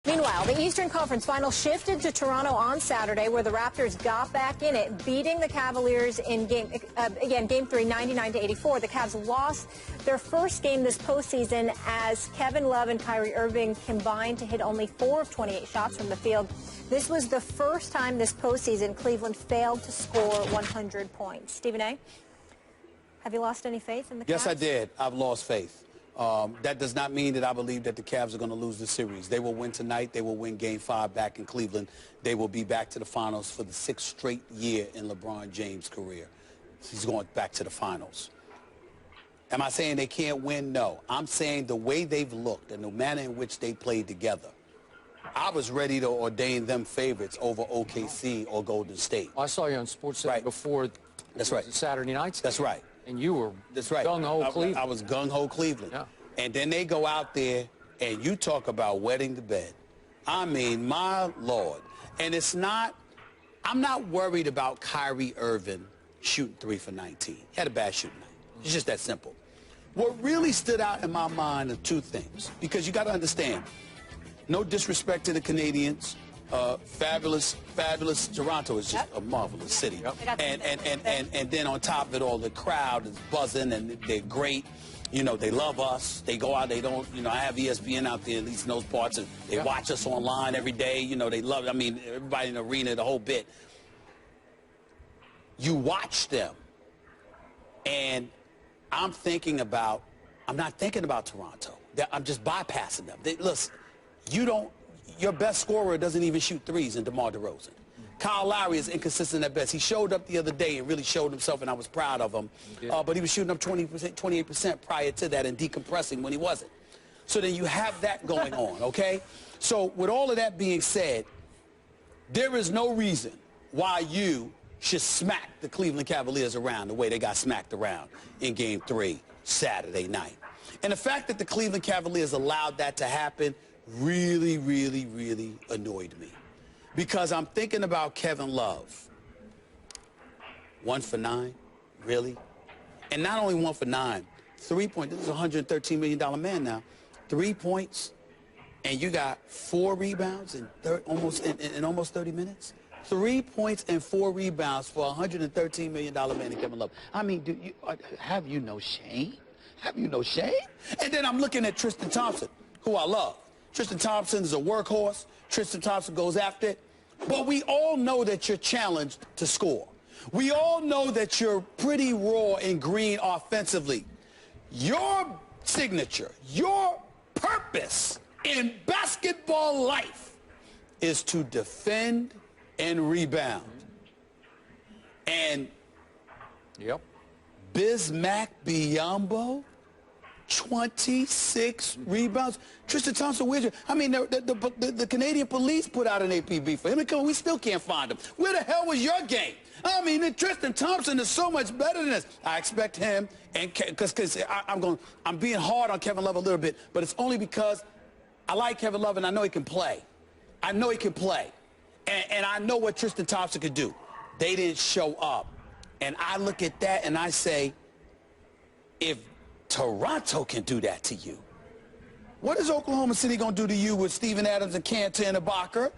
Meanwhile, the Eastern Conference final shifted to Toronto on Saturday, where the Raptors got back in it, beating the Cavaliers in Game 3, 99-84. The Cavs lost their first game this postseason as Kevin Love and Kyrie Irving combined to hit only 4 of 28 shots from the field. This was the first time this postseason Cleveland failed to score 100 points. Stephen A., have you lost any faith in the Cavs? Yes, I did. I've lost faith. That does not mean that I believe that the Cavs are going to lose the series. They will win tonight. They will win Game 5 back in Cleveland. They will be back to the finals for the 6th straight year in LeBron James' career. He's going back to the finals. Am I saying they can't win? No. I'm saying the way they've looked and the manner in which they played together, I was ready to ordain them favorites over OKC or Golden State. I saw you on SportsCenter before. That's right. Saturday night. That's right. And you were gung-ho Cleveland. I was gung-ho Cleveland. Yeah. And then they go out there, and you talk about wetting the bed. I mean, my Lord. And it's not, I'm not worried about Kyrie Irving shooting 3 for 19. He had a bad shooting night. It's just that simple. What really stood out in my mind are 2 things, because you got to understand, no disrespect to the Canadians, fabulous Toronto is just a marvelous city. And then on top of it all, the crowd is buzzing and they're great. You know, they love us. They go out, they don't, you know, I have ESPN out there, at least in those parts, and they watch us online every day. You know, they love it. I mean, everybody in the arena, the whole bit. You watch them, and I'm not thinking about Toronto. I'm just bypassing them. Listen, your best scorer doesn't even shoot threes in DeMar DeRozan. Kyle Lowry is inconsistent at best. He showed up the other day and really showed himself, and I was proud of him. But he was shooting up 20%, 28% prior to that and decompressing when he wasn't. So then you have that going on, okay? So with all of that being said, there is no reason why you should smack the Cleveland Cavaliers around the way they got smacked around in Game 3 Saturday night. And the fact that the Cleveland Cavaliers allowed that to happen really, really, really annoyed me. Because I'm thinking about Kevin Love. 1 for 9, really? And not only 1 for 9, 3 points. This is a $113 million man now. 3 points, and you got 4 rebounds in almost 30 minutes? 3 points and 4 rebounds for a $113 million man in Kevin Love. I mean, have you no shame? Have you no shame? And then I'm looking at Tristan Thompson, who I love. Tristan Thompson is a workhorse. Tristan Thompson goes after it. But we all know that you're challenged to score. We all know that you're pretty raw and green offensively. Your signature, your purpose in basketball life is to defend and rebound. And Bismack Biyombo, 26 rebounds. Tristan Thompson, where's your... I mean, the Canadian police put out an APB for him. We still can't find him. Where the hell was your game? I mean, Tristan Thompson is so much better than this. I expect him, and because I'm being hard on Kevin Love a little bit, but it's only because I like Kevin Love and I know he can play. I know he can play, and I know what Tristan Thompson could do. They didn't show up, and I look at that and I say, if Toronto can do that to you, what is Oklahoma City going to do to you with Steven Adams and Kanter and Ibaka?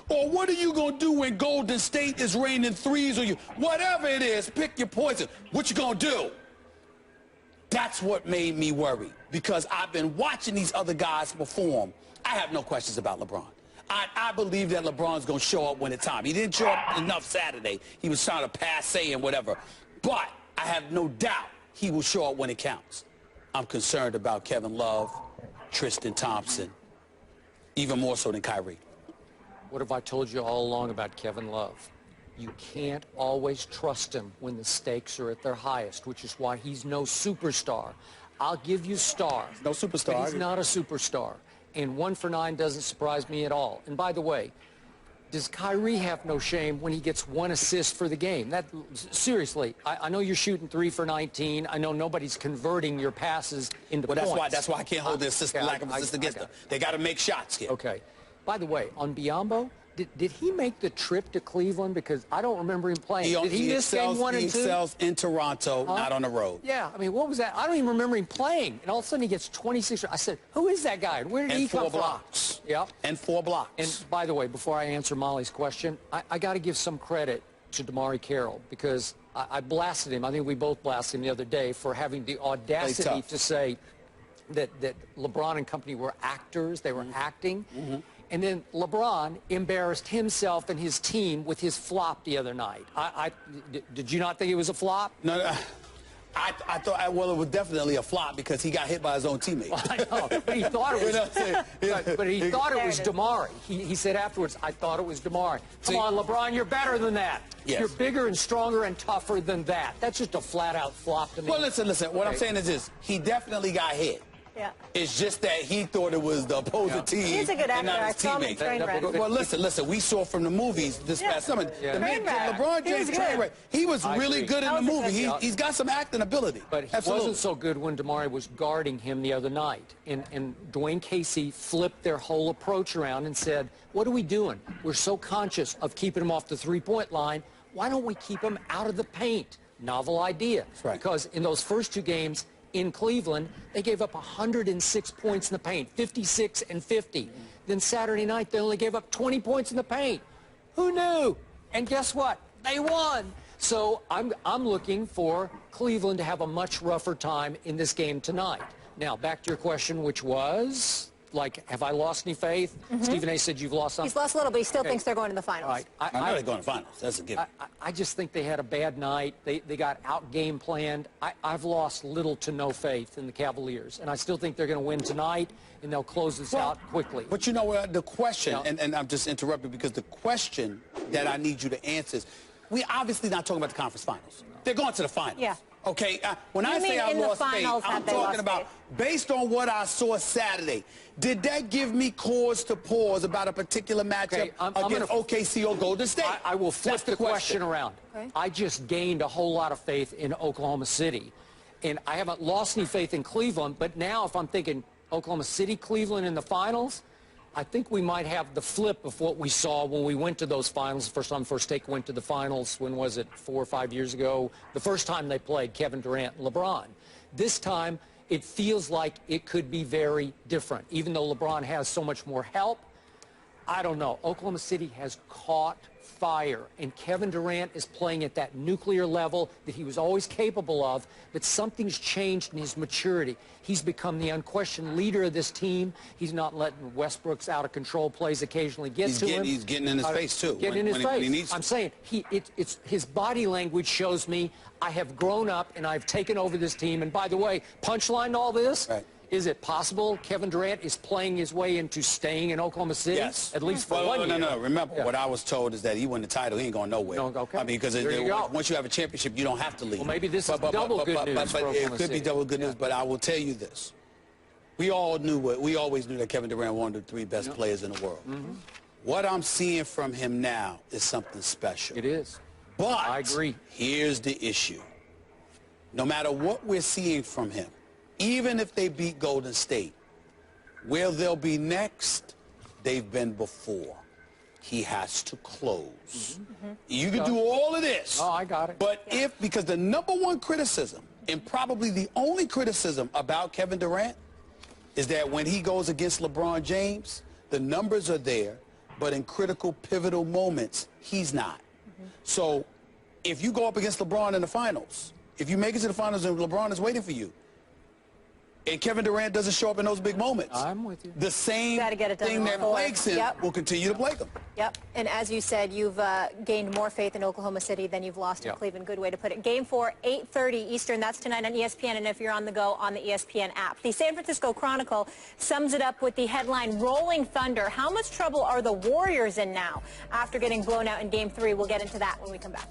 Or what are you going to do when Golden State is raining threes or you? Whatever it is, pick your poison. What you going to do? That's what made me worry, because I've been watching these other guys perform. I have no questions about LeBron. I believe that LeBron's going to show up when it's time. He didn't show up enough Saturday. He was trying to passe and whatever. But I have no doubt he will show up when it counts. I'm concerned about Kevin Love, Tristan Thompson, even more so than Kyrie. What have I told you all along about Kevin Love? You can't always trust him when the stakes are at their highest, which is why he's no superstar. I'll give you star. No superstar. But he's not a superstar. And 1 for 9 doesn't surprise me at all. And by the way, does Kyrie have no shame when he gets 1 assist for the game? Seriously, I know you're shooting 3 for 19. I know nobody's converting your passes into points. That's why I can't hold the lack of assist against them. They got to make shots here. Okay. By the way, on Biyombo, Did he make the trip to Cleveland? Because I don't remember him playing. Did he miss game 1 and 2? He excels in Toronto, not on the road. Yeah, I mean, what was that? I don't even remember him playing. And all of a sudden he gets 26. I said, who is that guy? Where did he come from? 4 blocks. Yeah. And 4 blocks. And by the way, before I answer Molly's question, I got to give some credit to Damari Carroll because I blasted him. I think we both blasted him the other day for having the audacity to say that LeBron and company were actors. They were acting. And then LeBron embarrassed himself and his team with his flop the other night. Did you not think it was a flop? No. I thought, well, it was definitely a flop because he got hit by his own teammate. Well, I know, but he thought it was. But he thought it was Damari. He said afterwards, "I thought it was Damari." Come on, LeBron, you're better than that. Yes. You're bigger and stronger and tougher than that. That's just a flat-out flop to me. Well, listen. What I'm saying is this: he definitely got hit. Yeah. It's just that he thought it was the opposing team. He's a good and actor. not I his saw him in teammate. Trainwreck. Well, listen. We saw from the movies this past summer. LeBron James Trainwreck. He was really good in the movie. He's got some acting ability. But he wasn't so good when Damari was guarding him the other night. And Dwayne Casey flipped their whole approach around and said, what are we doing? We're so conscious of keeping him off the three-point line. Why don't we keep him out of the paint? Novel idea. Right. Because in those first 2 games in Cleveland, they gave up 106 points in the paint, 56 and 50. Then Saturday night, they only gave up 20 points in the paint. Who knew? And guess what? They won. So I'm looking for Cleveland to have a much rougher time in this game tonight. Now, back to your question, which was, like, have I lost any faith? Stephen A. said you've lost something. He's lost a little, but he still thinks they're going to the finals. All right. I know they're going to finals. That's a given. I just think they had a bad night. They got out-game planned. I've lost little to no faith in the Cavaliers, and I still think they're going to win tonight, and they'll close this out quickly. But you know what? The question, and I'm just interrupting because the question that I need you to answer is, we obviously not talking about the conference finals. They're going to the finals. Yeah. Okay, when I say I lost faith, I'm talking about based on what I saw Saturday. Did that give me cause to pause about a particular matchup against OKC or Golden State? I will flip the question around. Okay. I just gained a whole lot of faith in Oklahoma City. And I haven't lost any faith in Cleveland, but now if I'm thinking Oklahoma City, Cleveland in the finals, I think we might have the flip of what we saw when we went to those finals. The first time First Take went to the finals, when was it, 4 or 5 years ago? The first time they played Kevin Durant and LeBron. This time, it feels like it could be very different. Even though LeBron has so much more help, I don't know. Oklahoma City has caught fire, and Kevin Durant is playing at that nuclear level that he was always capable of, but something's changed in his maturity. He's become the unquestioned leader of this team. He's not letting Westbrook's out-of-control plays occasionally get to him. He's getting in his face, too. Getting in his face. When he needs to. I'm saying his body language shows me I have grown up and I've taken over this team. And by the way, punchline to all this, is it possible Kevin Durant is playing his way into staying in Oklahoma City? Yes. At least for 1 year. No. Remember, what I was told is that he won the title. He ain't going nowhere. No, okay. I mean, because once you have a championship, you don't have to leave. Well, maybe this is double good news for Oklahoma It could City. be double good news, but I will tell you this. We always knew that Kevin Durant was one of the 3 best players in the world. What I'm seeing from him now is something special. It is. But I agree. Here's the issue. No matter what we're seeing from him, even if they beat Golden State, where they'll be next, they've been before. He has to close. You can do all of this. Oh, I got it. But because the #1 criticism, and probably the only criticism about Kevin Durant, is that when he goes against LeBron James, the numbers are there, but in critical, pivotal moments, he's not. So if you go up against LeBron in the finals, if you make it to the finals and LeBron is waiting for you, and Kevin Durant doesn't show up in those big moments, I'm with you. The same thing that plagues him will continue to plague him. Yep. And as you said, you've gained more faith in Oklahoma City than you've lost in Cleveland. Good way to put it. Game 4, 8:30 Eastern. That's tonight on ESPN, and if you're on the go, on the ESPN app. The San Francisco Chronicle sums it up with the headline, Rolling Thunder. How much trouble are the Warriors in now after getting blown out in Game 3? We'll get into that when we come back.